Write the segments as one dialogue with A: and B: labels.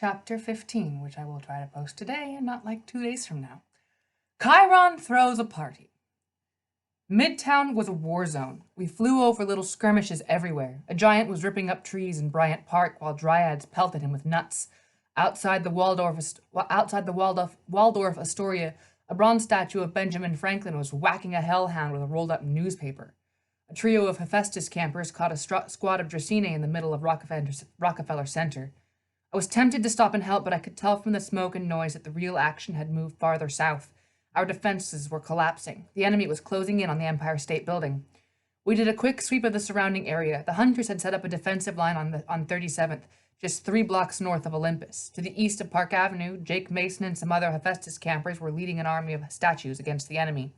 A: Chapter 15, which I will try to post today and not like 2 days from now. Chiron throws a party. Midtown was a war zone. We flew over little skirmishes everywhere. A giant was ripping up trees in Bryant Park while dryads pelted him with nuts. Outside the Waldorf Astoria, a bronze statue of Benjamin Franklin was whacking a hellhound with a rolled-up newspaper. A trio of Hephaestus campers caught a squad of Dracene in the middle of Rockefeller Center. I was tempted to stop and help, but I could tell from the smoke and noise that the real action had moved farther south. Our defenses were collapsing. The enemy was closing in on the Empire State Building. We did a quick sweep of the surrounding area. The hunters had set up a defensive line on 37th, just 3 blocks north of Olympus. To the east of Park Avenue, Jake Mason and some other Hephaestus campers were leading an army of statues against the enemy.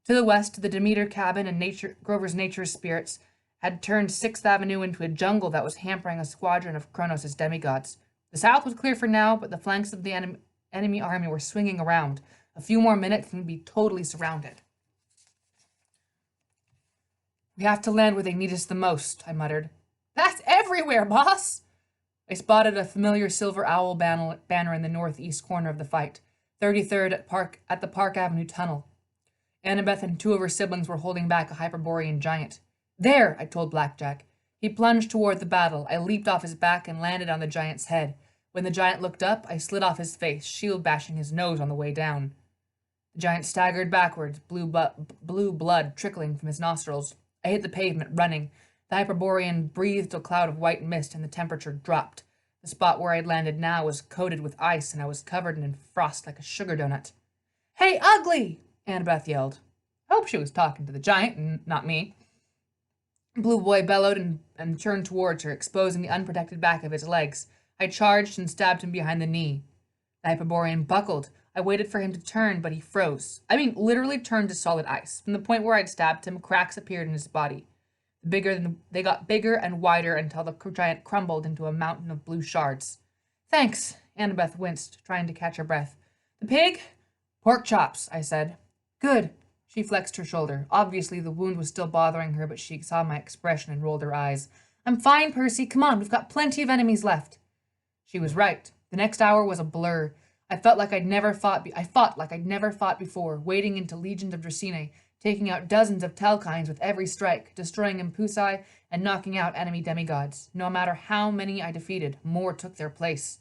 A: To the west, the Demeter cabin and Grover's Nature Spirits had turned 6th Avenue into a jungle that was hampering a squadron of Kronos' demigods. The south was clear for now, but the flanks of the enemy army were swinging around. A few more minutes and we'd be totally surrounded. "We have to land where they need us the most," I muttered. "That's everywhere, boss!" I spotted a familiar silver owl banner in the northeast corner of the fight, 33rd at the Park Avenue tunnel. Annabeth and 2 of her siblings were holding back a Hyperborean giant. "There!" I told Blackjack. He plunged toward the battle. I leaped off his back and landed on the giant's head. When the giant looked up, I slid off his face, shield bashing his nose on the way down. The giant staggered backwards, blue blood trickling from his nostrils. I hit the pavement, running. The Hyperborean breathed a cloud of white mist, and the temperature dropped. The spot where I'd landed now was coated with ice, and I was covered in frost like a sugar donut. "Hey, ugly!" Annabeth yelled. I hope she was talking to the giant and not me. Blue Boy bellowed and turned towards her, exposing the unprotected back of his legs. I charged and stabbed him behind the knee. The Hyperborean buckled. I waited for him to turn, but he froze. I mean, literally turned to solid ice. From the point where I'd stabbed him, cracks appeared in his body. They got bigger and wider until the giant crumbled into a mountain of blue shards. "Thanks," Annabeth winced, trying to catch her breath. "The pig?" "Pork chops," I said. "Good." She flexed her shoulder. Obviously, the wound was still bothering her, but she saw my expression and rolled her eyes. "I'm fine, Percy. Come on, we've got plenty of enemies left." She was right. The next hour was a blur. I fought like I'd never fought before, wading into legions of Dracene, taking out dozens of Telkynes with every strike, destroying Impusae and knocking out enemy demigods. No matter how many I defeated, more took their place.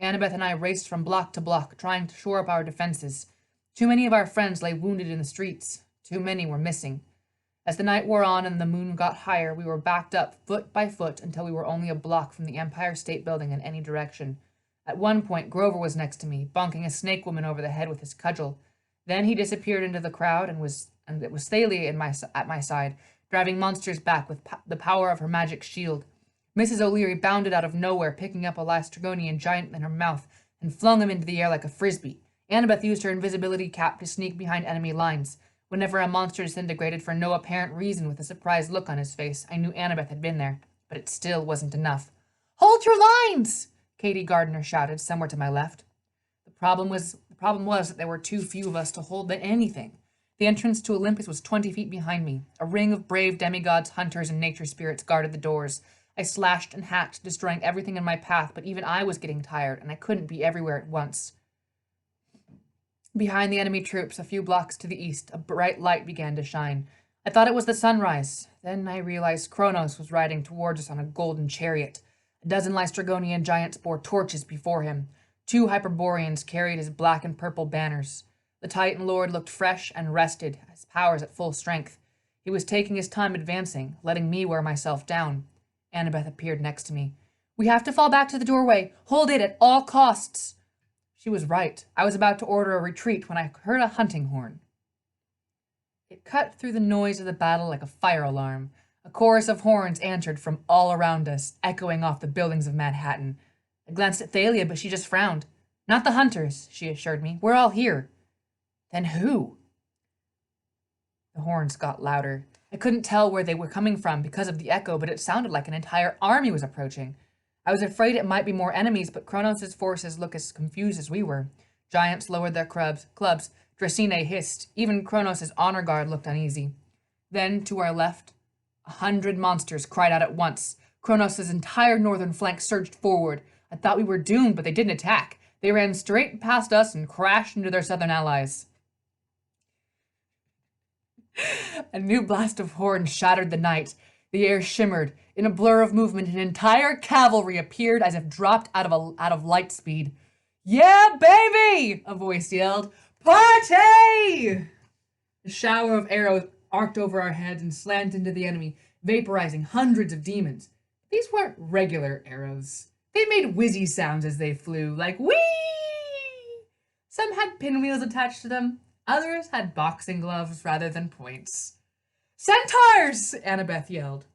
A: Annabeth and I raced from block to block, trying to shore up our defenses. Too many of our friends lay wounded in the streets. Too many were missing. As the night wore on and the moon got higher, we were backed up foot by foot until we were only a block from the Empire State Building in any direction. At one point, Grover was next to me, bonking a snake woman over the head with his cudgel. Then he disappeared into the crowd, and it was Thalia at my side, driving monsters back with the power of her magic shield. Mrs. O'Leary bounded out of nowhere, picking up a Lastrygonian giant in her mouth, and flung him into the air like a frisbee. Annabeth used her invisibility cap to sneak behind enemy lines. Whenever a monster disintegrated for no apparent reason with a surprised look on his face, I knew Annabeth had been there, but it still wasn't enough. "Hold your lines!" Katie Gardner shouted, somewhere to my left. The problem was that there were too few of us to hold anything. The entrance to Olympus was 20 feet behind me. A ring of brave demigods, hunters, and nature spirits guarded the doors. I slashed and hacked, destroying everything in my path, but even I was getting tired, and I couldn't be everywhere at once. Behind the enemy troops, a few blocks to the east, a bright light began to shine. I thought it was the sunrise. Then I realized Kronos was riding towards us on a golden chariot. A dozen Lastrygonian giants bore torches before him. 2 Hyperboreans carried his black and purple banners. The Titan Lord looked fresh and rested, his powers at full strength. He was taking his time advancing, letting me wear myself down. Annabeth appeared next to me. "We have to fall back to the doorway. Hold it at all costs." She was right. I was about to order a retreat when I heard a hunting horn. It cut through the noise of the battle like a fire alarm. A chorus of horns answered from all around us, echoing off the buildings of Manhattan. I glanced at Thalia, but she just frowned. "Not the hunters," she assured me. "We're all here." "Then who?" The horns got louder. I couldn't tell where they were coming from because of the echo, but it sounded like an entire army was approaching. I was afraid it might be more enemies, but Kronos' forces looked as confused as we were. Giants lowered their clubs. Dracene hissed. Even Kronos' honor guard looked uneasy. Then, to our left, 100 monsters cried out at once. Kronos' entire northern flank surged forward. I thought we were doomed, but they didn't attack. They ran straight past us and crashed into their southern allies. A new blast of horns shattered the night. The air shimmered. In a blur of movement, an entire cavalry appeared as if dropped out of light speed. "Yeah, baby!" a voice yelled. "Party!" A shower of arrows arced over our heads and slammed into the enemy, vaporizing hundreds of demons. These weren't regular arrows. They made whizzy sounds as they flew, like whee! Some had pinwheels attached to them. Others had boxing gloves rather than points. "Centaurs!" Annabeth yelled.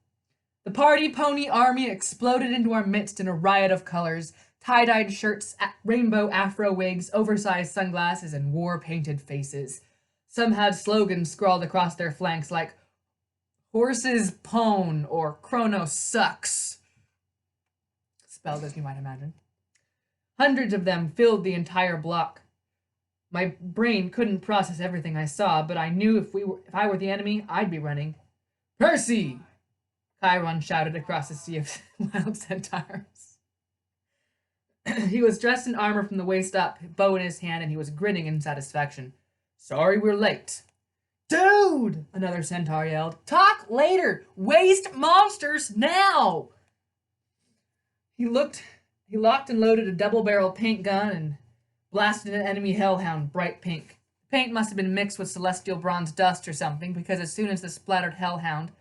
A: The party pony army exploded into our midst in a riot of colors. Tie-dyed shirts, rainbow afro wigs, oversized sunglasses, and war-painted faces. Some had slogans scrawled across their flanks like, "Horses pone" or "Kronos sucks." Spelled as you might imagine. Hundreds of them filled the entire block. My brain couldn't process everything I saw, but I knew if I were the enemy, I'd be running. "Percy!" Chiron shouted across the sea of wild centaurs. He was dressed in armor from the waist up, bow in his hand, and he was grinning in satisfaction. "Sorry we're late." "Dude!" another centaur yelled. "Talk later! Waste monsters now!" He locked and loaded a double-barrel paint gun and blasted an enemy hellhound bright pink. The paint must have been mixed with celestial bronze dust or something, because as soon as it splattered the hellhound,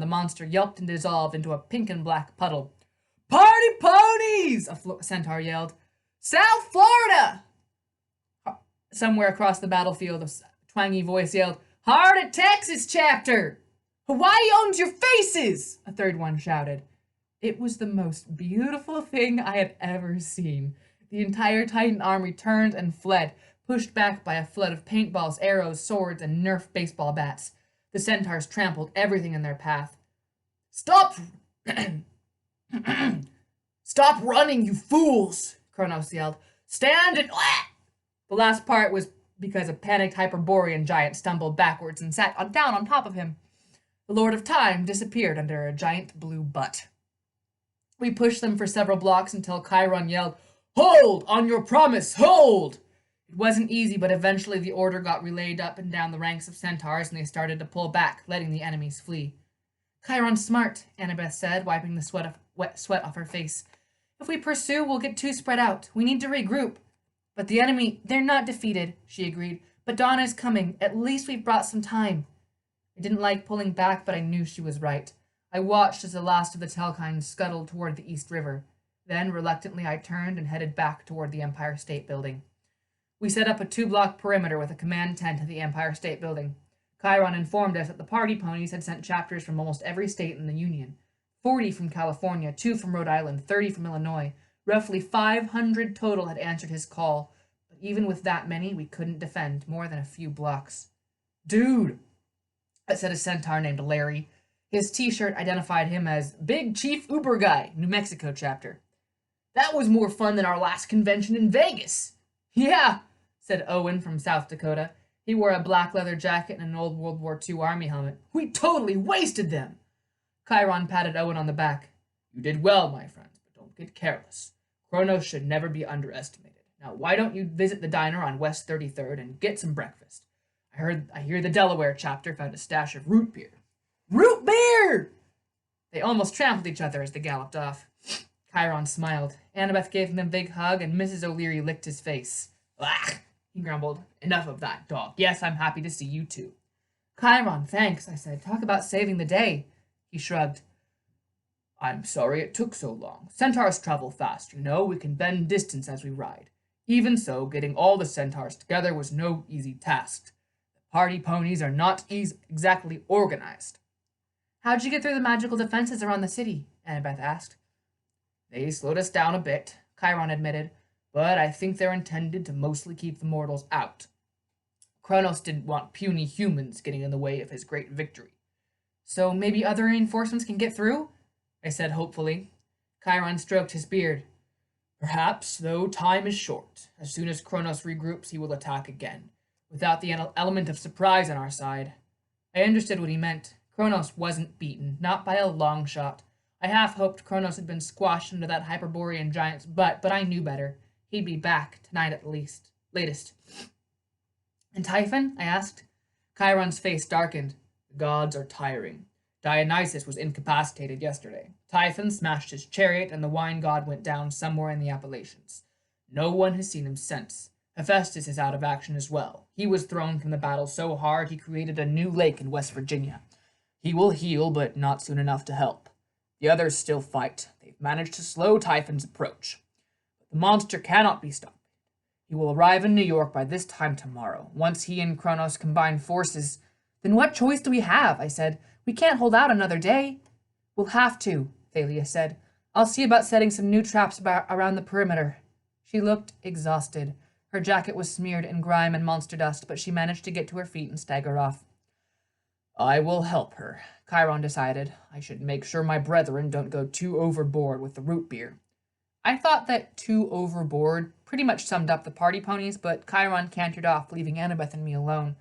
A: the monster yelped and dissolved into a pink and black puddle. "Party ponies!" a centaur yelled. "South Florida!" Somewhere across the battlefield, a twangy voice yelled, "Heart of Texas chapter!" "Hawaii owns your faces!" a third one shouted. It was the most beautiful thing I had ever seen. The entire Titan army turned and fled, pushed back by a flood of paintballs, arrows, swords, and Nerf baseball bats. The centaurs trampled everything in their path. "Stop! Stop running, you fools!" Kronos yelled. "Stand and..." The last part was because a panicked Hyperborean giant stumbled backwards and sat down on top of him. The Lord of Time disappeared under a giant blue butt. We pushed them for several blocks until Chiron yelled, "Hold! On your promise, hold!" It wasn't easy, but eventually the order got relayed up and down the ranks of centaurs and they started to pull back, letting the enemies flee. "Chiron's smart," Annabeth said, wiping the wet sweat off her face. "If we pursue, we'll get too spread out. We need to regroup." "But the enemy, they're not defeated," she agreed. "But dawn is coming. At least we've brought some time." I didn't like pulling back, but I knew she was right. I watched as the last of the Telkine scuttled toward the East River. Then, reluctantly, I turned and headed back toward the Empire State Building. We set up a 2-block perimeter with a command tent at the Empire State Building. Chiron informed us that the party ponies had sent chapters from almost every state in the Union. 40 from California, 2 from Rhode Island, 30 from Illinois. Roughly 500 total had answered his call, but even with that many, we couldn't defend more than a few blocks. "Dude," said a centaur named Larry. His t-shirt identified him as Big Chief Uber Guy, New Mexico chapter. "That was more fun than our last convention in Vegas." "Yeah," said Owen from South Dakota. He wore a black leather jacket and an old World War II Army helmet. "We totally wasted them." Chiron patted Owen on the back. "You did well, my friends, but don't get careless. Kronos should never be underestimated. Now, why don't you visit the diner on West 33rd and get some breakfast? I hear the Delaware chapter found a stash of root beer." "Root beer!" They almost trampled each other as they galloped off. Chiron smiled. Annabeth gave him a big hug, and Mrs. O'Leary licked his face. "Ugh," he grumbled. "Enough of that, dog. Yes, I'm happy to see you too." "Chiron, thanks," I said. "Talk about saving the day." He shrugged. "I'm sorry it took so long. Centaurs travel fast, you know. We can bend distance as we ride. Even so, getting all the centaurs together was no easy task. The party ponies are not exactly organized." "How'd you get through the magical defenses around the city?" Annabeth asked. "They slowed us down a bit," Chiron admitted, "but I think they're intended to mostly keep the mortals out. Kronos didn't want puny humans getting in the way of his great victory." "So maybe other reinforcements can get through?" I said hopefully. Chiron stroked his beard. "Perhaps, though time is short. As soon as Kronos regroups, he will attack again, without the element of surprise on our side." I understood what he meant. Kronos wasn't beaten, not by a long shot. I half hoped Kronos had been squashed under that Hyperborean giant's butt, but I knew better. He'd be back tonight at the latest. And Typhon? I asked. Chiron's face darkened. The gods are tiring. Dionysus was incapacitated yesterday. Typhon smashed his chariot, and the wine god went down somewhere in the Appalachians. No one has seen him since. Hephaestus is out of action as well. He was thrown from the battle so hard he created a new lake in West Virginia. He will heal, but not soon enough to help. The others still fight. They've managed to slow Typhon's approach. But the monster cannot be stopped. He will arrive in New York by this time tomorrow. Once he and Kronos combine forces, then what choice do we have? I said. We can't hold out another day. We'll have to, Thalia said. I'll see about setting some new traps around the perimeter. She looked exhausted. Her jacket was smeared in grime and monster dust, but she managed to get to her feet and stagger off. I will help her, Chiron decided. I should make sure my brethren don't go too overboard with the root beer. I thought that too overboard pretty much summed up the party ponies, but Chiron cantered off, leaving Annabeth and me alone.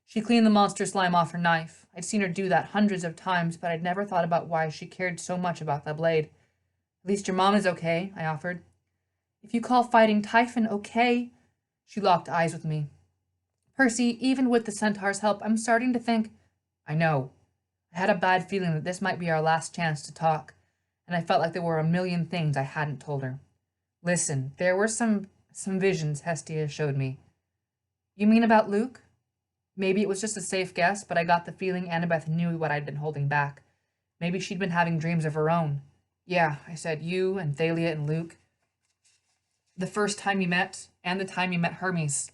A: She cleaned the monster slime off her knife. I'd seen her do that hundreds of times, but I'd never thought about why she cared so much about the blade. At least your mom is okay, I offered. If you call fighting Typhon okay. She locked eyes with me. Percy, even with the centaur's help, I'm starting to think... I know. I had a bad feeling that this might be our last chance to talk, and I felt like there were a million things I hadn't told her. Listen, there were some visions Hestia showed me. You mean about Luke? Maybe it was just a safe guess, but I got the feeling Annabeth knew what I'd been holding back. Maybe she'd been having dreams of her own. Yeah, I said, you and Thalia and Luke. The first time you met, and the time you met Hermes.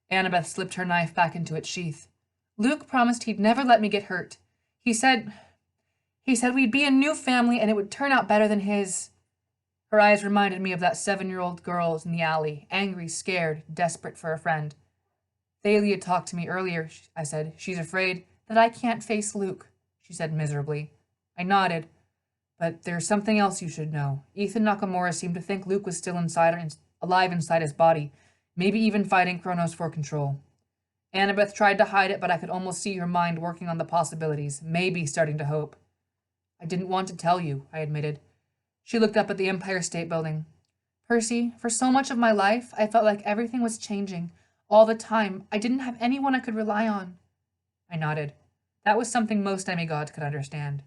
A: Annabeth slipped her knife back into its sheath. Luke promised he'd never let me get hurt. He said we'd be a new family and it would turn out better than his. Her eyes reminded me of that 7-year-old girl in the alley, angry, scared, desperate for a friend. Thalia talked to me earlier, I said. She's afraid that I can't face Luke, she said miserably. I nodded. But there's something else you should know. Ethan Nakamura seemed to think Luke was still alive inside his body, maybe even fighting Kronos for control. Annabeth tried to hide it, but I could almost see her mind working on the possibilities, maybe starting to hope. I didn't want to tell you, I admitted. She looked up at the Empire State Building. Percy, for so much of my life, I felt like everything was changing. All the time. I didn't have anyone I could rely on. I nodded. That was something most demigods could understand.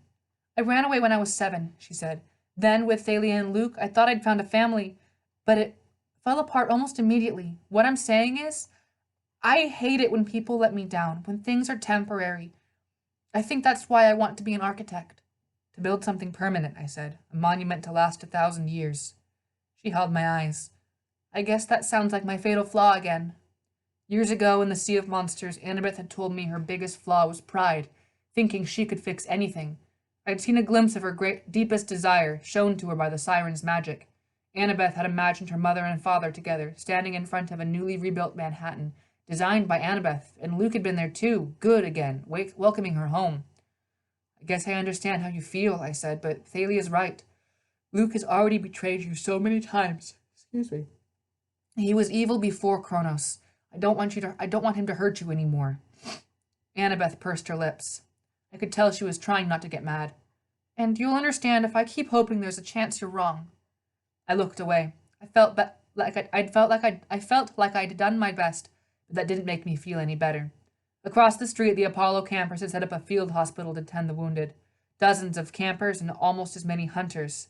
A: I ran away when I was 7, she said. Then, with Thalia and Luke, I thought I'd found a family, but it fell apart almost immediately. What I'm saying is, I hate it when people let me down, when things are temporary. I think that's why I want to be an architect. To build something permanent, I said, a monument to last 1,000 years. She held my eyes. I guess that sounds like my fatal flaw again. Years ago, in the Sea of Monsters, Annabeth had told me her biggest flaw was pride, thinking she could fix anything. I'd seen a glimpse of her deepest desire, shown to her by the siren's magic. Annabeth had imagined her mother and father together, standing in front of a newly rebuilt Manhattan, designed by Annabeth, and Luke had been there too, good again, welcoming her home. I guess I understand how you feel, I said, but Thalia's right. Luke has already betrayed you so many times. Excuse me. He was evil before Kronos. I don't want him to hurt you anymore. Annabeth pursed her lips. I could tell she was trying not to get mad. And you'll understand if I keep hoping there's a chance you're wrong. I looked away. I felt like I'd done my best, but that didn't make me feel any better. Across the street, the Apollo campers had set up a field hospital to tend the wounded. Dozens of campers and almost as many hunters.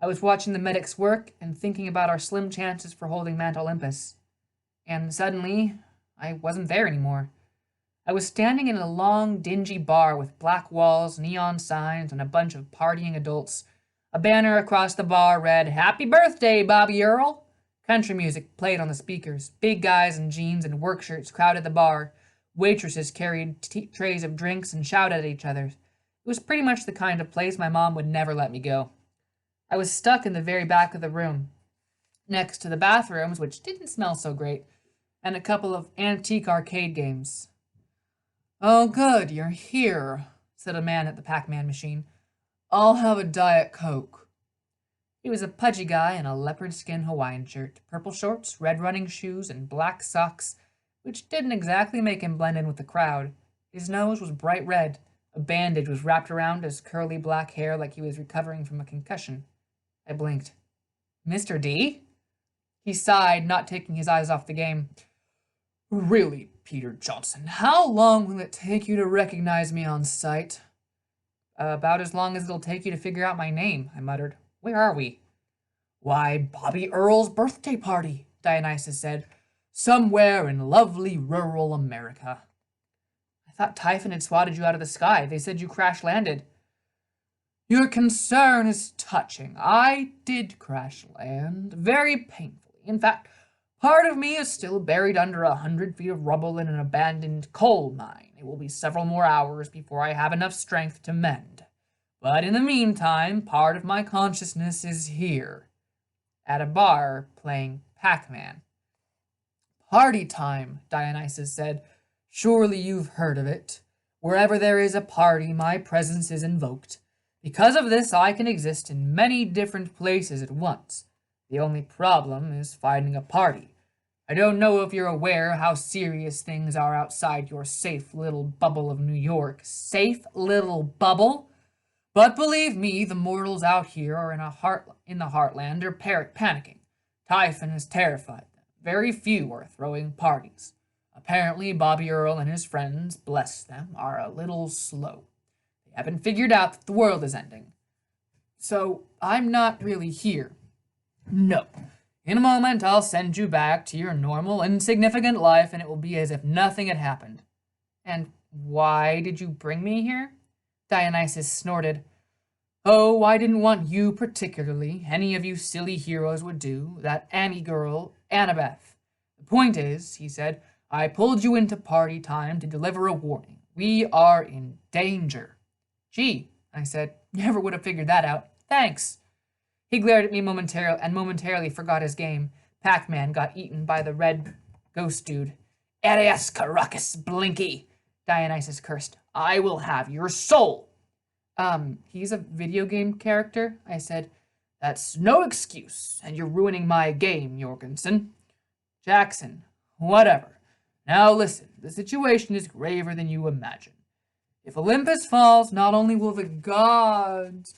A: I was watching the medics work and thinking about our slim chances for holding Mount Olympus. And suddenly, I wasn't there anymore. I was standing in a long, dingy bar with black walls, neon signs, and a bunch of partying adults. A banner across the bar read, "Happy birthday, Bobby Earl!" Country music played on the speakers. Big guys in jeans and work shirts crowded the bar. Waitresses carried trays of drinks and shouted at each other. It was pretty much the kind of place my mom would never let me go. I was stuck in the very back of the room, next to the bathrooms, which didn't smell so great, and a couple of antique arcade games. "Oh, good, you're here," said a man at the Pac-Man machine. "I'll have a Diet Coke." He was a pudgy guy in a leopard skin Hawaiian shirt, purple shorts, red running shoes, and black socks, which didn't exactly make him blend in with the crowd. His nose was bright red, A bandage was wrapped around his curly black hair like he was recovering from a concussion. I blinked. Mr. D? He sighed, not taking his eyes off the game. Really, Peter Johnson, how long will it take you to recognize me on sight? About as long as it'll take you to figure out my name, I muttered. Where are we? Why, Bobby Earl's birthday party, Dionysus said. Somewhere in lovely rural America. I thought Typhon had swatted you out of the sky. They said you crash-landed. Your concern is touching. I did crash-land, very painfully. In fact, part of me is still buried under 100 feet of rubble in an abandoned coal mine. It will be several more hours before I have enough strength to mend. But in the meantime, part of my consciousness is here, at a bar, playing Pac-Man. Party time, Dionysus said. Surely you've heard of it. Wherever there is a party, my presence is invoked. Because of this, I can exist in many different places at once. The only problem is finding a party. I don't know if you're aware how serious things are outside your safe little bubble of New York. Safe little bubble? But believe me, the mortals out here are in the heartland are panicking. Typhon has terrified them. Very few are throwing parties. Apparently, Bobby Earl and his friends, bless them, are a little slow. They haven't figured out that the world is ending. So, I'm not really here. No. In a moment, I'll send you back to your normal, insignificant life, and it will be as if nothing had happened. And why did you bring me here? Dionysus snorted. Oh, I didn't want you particularly. Any of you silly heroes would do. That Annie girl, Annabeth. The point is, he said, I pulled you into party time to deliver a warning. We are in danger. Gee, I said, never would have figured that out. Thanks. He glared at me momentarily forgot his game. Pac-Man got eaten by the red ghost dude. Arias Caracas Blinky, Dionysus cursed. I will have your soul. He's a video game character, I said. That's no excuse, and you're ruining my game, Jorgensen. Jackson, whatever. Now listen, the situation is graver than you imagine. If Olympus falls, not only will the gods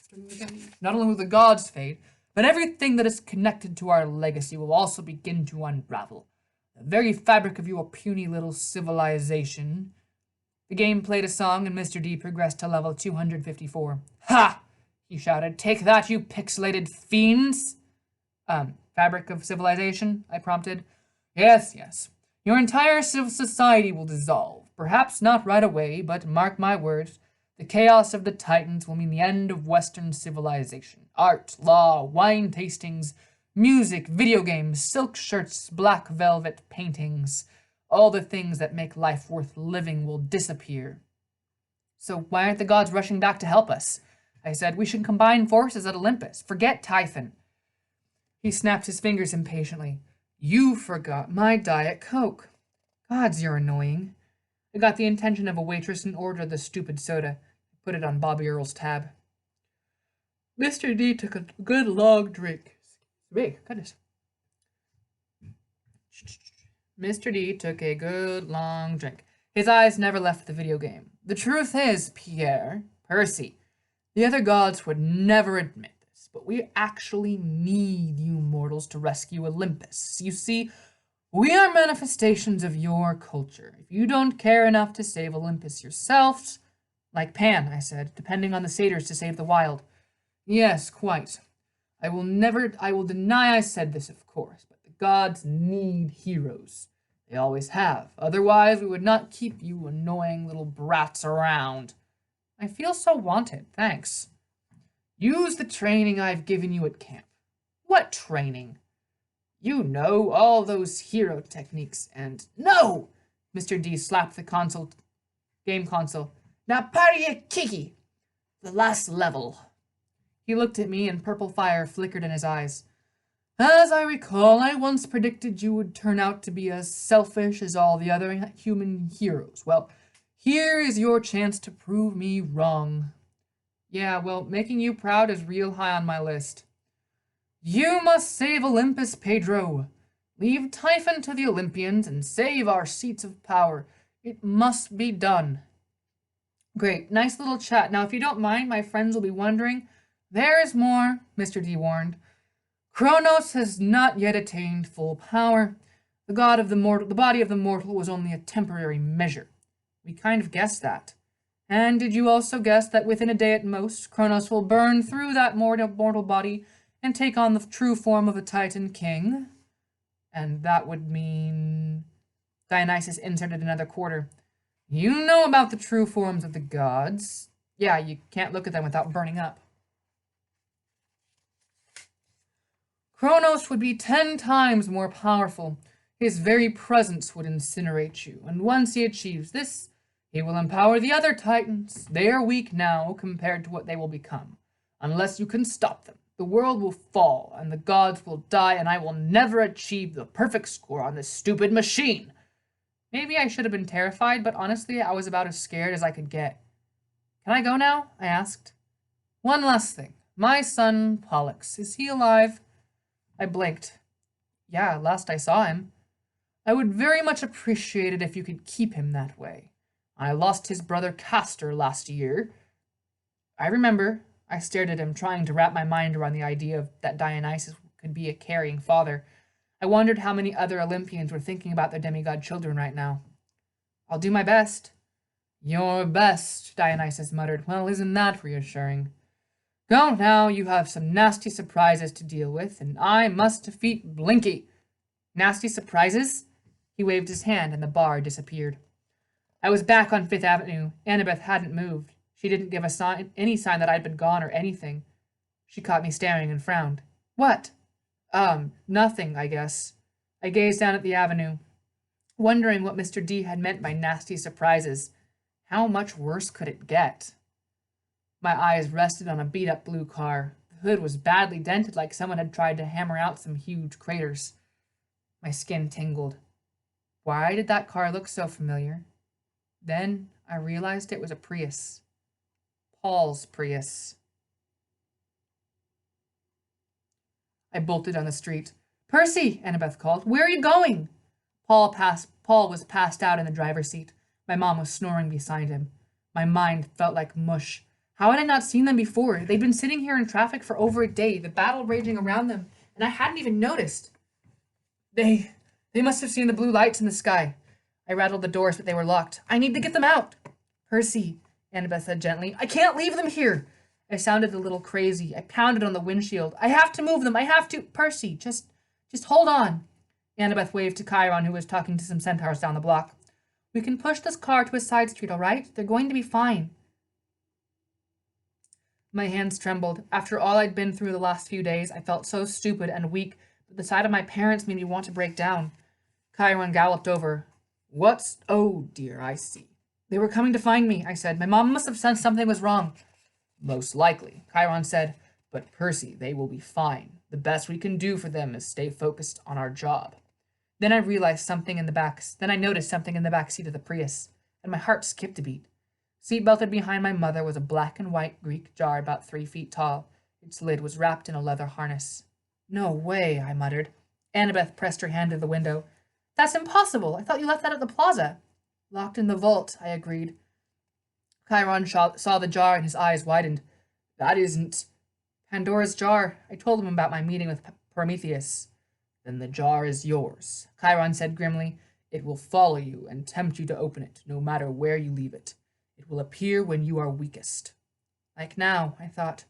A: fade, but everything that is connected to our legacy will also begin to unravel. The very fabric of your puny little civilization. The game played a song, and Mr. D progressed to level 254. Ha! He shouted. Take that, you pixelated fiends! Fabric of civilization? I prompted. Yes, yes. Your entire civil society will dissolve. Perhaps not right away, but mark my words, the chaos of the Titans will mean the end of Western civilization. Art, law, wine tastings, music, video games, silk shirts, black velvet paintings, all the things that make life worth living will disappear. So why aren't the gods rushing back to help us? I said, we should combine forces at Olympus. Forget Typhon. He snapped his fingers impatiently. You forgot my Diet Coke. Gods, you're annoying. I got the attention of a waitress and ordered the stupid soda. I put it on Bobby Earl's tab. Mr. D took a good long drink. Hey, goodness. Mr. D took a good long drink. His eyes never left the video game. The truth is, Pierre, Percy, the other gods would never admit this, but we actually need you mortals to rescue Olympus. You see, we are manifestations of your culture. If you don't care enough to save Olympus yourselves, like Pan, I said, depending on the satyrs to save the wild. Yes, quite. I will deny I said this, of course, but the gods need heroes. They always have. Otherwise, we would not keep you annoying little brats around. I feel so wanted, thanks. Use the training I've given you at camp. What training? You know, all those hero techniques and... No! Mr. D slapped the game console. Now party Kiki! The last level. He looked at me and purple fire flickered in his eyes. As I recall, I once predicted you would turn out to be as selfish as all the other human heroes. Well, here is your chance to prove me wrong. Yeah, well, making you proud is real high on my list. You must save Olympus, Pedro. Leave Typhon to the Olympians and save our seats of power. It must be done. Great, nice little chat. Now, if you don't mind, my friends will be wondering. There's more, Mr. D warned. Kronos has not yet attained full power. The body of the mortal was only a temporary measure. We kind of guessed that. And did you also guess that within a day at most, Kronos will burn through that mortal body and take on the true form of a Titan king? And that would mean... Dionysus inserted another quarter. You know about the true forms of the gods. Yeah, you can't look at them without burning up. Kronos would be 10 times more powerful. His very presence would incinerate you, and once he achieves this, he will empower the other Titans. They are weak now compared to what they will become. Unless you can stop them, the world will fall, and the gods will die, and I will never achieve the perfect score on this stupid machine. Maybe I should have been terrified, but honestly, I was about as scared as I could get. Can I go now? I asked. One last thing. My son, Pollux, is he alive? I blinked. Yeah, last I saw him. I would very much appreciate it if you could keep him that way. I lost his brother Castor last year. I remember. I stared at him, trying to wrap my mind around the idea that Dionysus could be a caring father. I wondered how many other Olympians were thinking about their demigod children right now. I'll do my best. Your best, Dionysus muttered. Well, isn't that reassuring? Go now, you have some nasty surprises to deal with, and I must defeat Blinky. Nasty surprises? He waved his hand, and the bar disappeared. I was back on Fifth Avenue. Annabeth hadn't moved. She didn't give any sign that I'd been gone or anything. She caught me staring and frowned. What? Nothing, I guess. I gazed down at the avenue, wondering what Mr. D had meant by nasty surprises. How much worse could it get? My eyes rested on a beat-up blue car. The hood was badly dented, like someone had tried to hammer out some huge craters. My skin tingled. Why did that car look so familiar? Then I realized it was a Prius. Paul's Prius. I bolted down the street. Percy, Annabeth called. Where are you going? Paul was passed out in the driver's seat. My mom was snoring beside him. My mind felt like mush. How had I not seen them before? They'd been sitting here in traffic for over a day, the battle raging around them, and I hadn't even noticed. They must have seen the blue lights in the sky. I rattled the doors, but they were locked. I need to get them out. Percy, Annabeth said gently, I can't leave them here. I sounded a little crazy. I pounded on the windshield. I have to move them. I have to. Percy, just hold on. Annabeth waved to Chiron, who was talking to some centaurs down the block. We can push this car to a side street, all right? They're going to be fine. My hands trembled. After all I'd been through the last few days, I felt so stupid and weak that the sight of my parents made me want to break down. Chiron galloped over. Oh, dear, I see. They were coming to find me, I said. My mom must have sensed something was wrong. Most likely, Chiron said. But Percy, they will be fine. The best we can do for them is stay focused on our job. Then I noticed something in the back seat of the Prius, and my heart skipped a beat. Seatbelted behind my mother was a black and white Greek jar about 3 feet tall. Its lid was wrapped in a leather harness. No way, I muttered. Annabeth pressed her hand to the window. That's impossible. I thought you left that at the plaza. Locked in the vault, I agreed. Chiron saw the jar and his eyes widened. That isn't Pandora's jar. I told him about my meeting with Prometheus. Then the jar is yours, Chiron said grimly. It will follow you and tempt you to open it, no matter where you leave it. It will appear when you are weakest. Like now, I thought.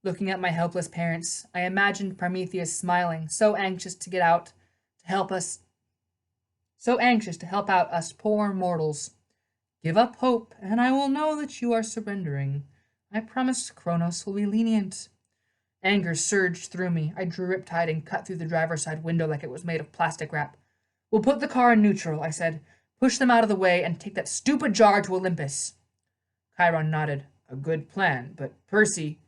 A: Looking at my helpless parents, I imagined Prometheus smiling, so anxious to get out, to help us. So anxious to help out us poor mortals. Give up hope, and I will know that you are surrendering. I promise Kronos will be lenient. Anger surged through me. I drew riptide and cut through the driver's side window like it was made of plastic wrap. We'll put the car in neutral, I said. Push them out of the way and take that stupid jar to Olympus. Chiron nodded. A good plan, but Percy...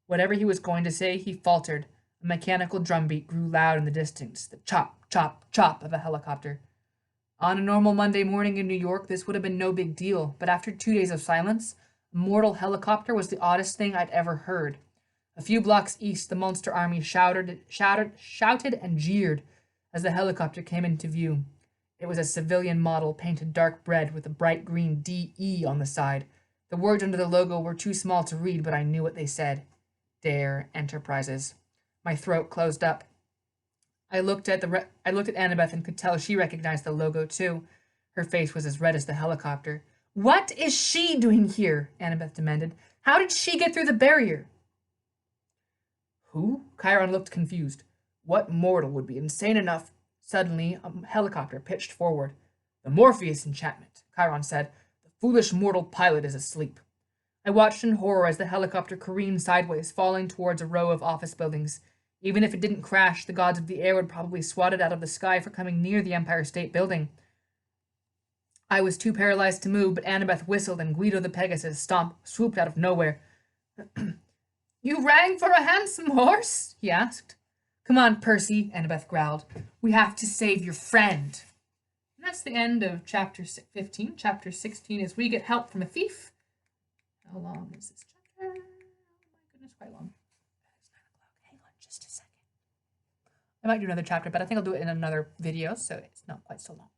A: Whatever he was going to say, he faltered. A mechanical drumbeat grew loud in the distance, the chop, chop, chop of a helicopter. On a normal Monday morning in New York, this would have been no big deal, but after 2 days of silence, a mortal helicopter was the oddest thing I'd ever heard. A few blocks east, the monster army shouted and jeered as the helicopter came into view. It was a civilian model painted dark red with a bright green DE on the side. The words under the logo were too small to read, but I knew what they said. Dare Enterprises. My throat closed up. I looked at Annabeth and could tell she recognized the logo too. Her face was as red as the helicopter. What is she doing here? Annabeth demanded. How did she get through the barrier? Who? Chiron looked confused. What mortal would be insane enough? Suddenly, a helicopter pitched forward. The Morpheus enchantment, Chiron said. The foolish mortal pilot is asleep. I watched in horror as the helicopter careened sideways, falling towards a row of office buildings. Even if it didn't crash, the gods of the air would probably swat it out of the sky for coming near the Empire State Building. I was too paralyzed to move, but Annabeth whistled and Guido the Pegasus swooped out of nowhere. You rang for a handsome horse? He asked. Come on, Percy, Annabeth growled. We have to save your friend. And that's the end of chapter 15. Chapter 16 is We Get Help from a Thief. How long is this chapter? Oh my goodness, quite long. It's 9 o'clock. Hang on just a second. I might do another chapter, but I think I'll do it in another video, so it's not quite so long.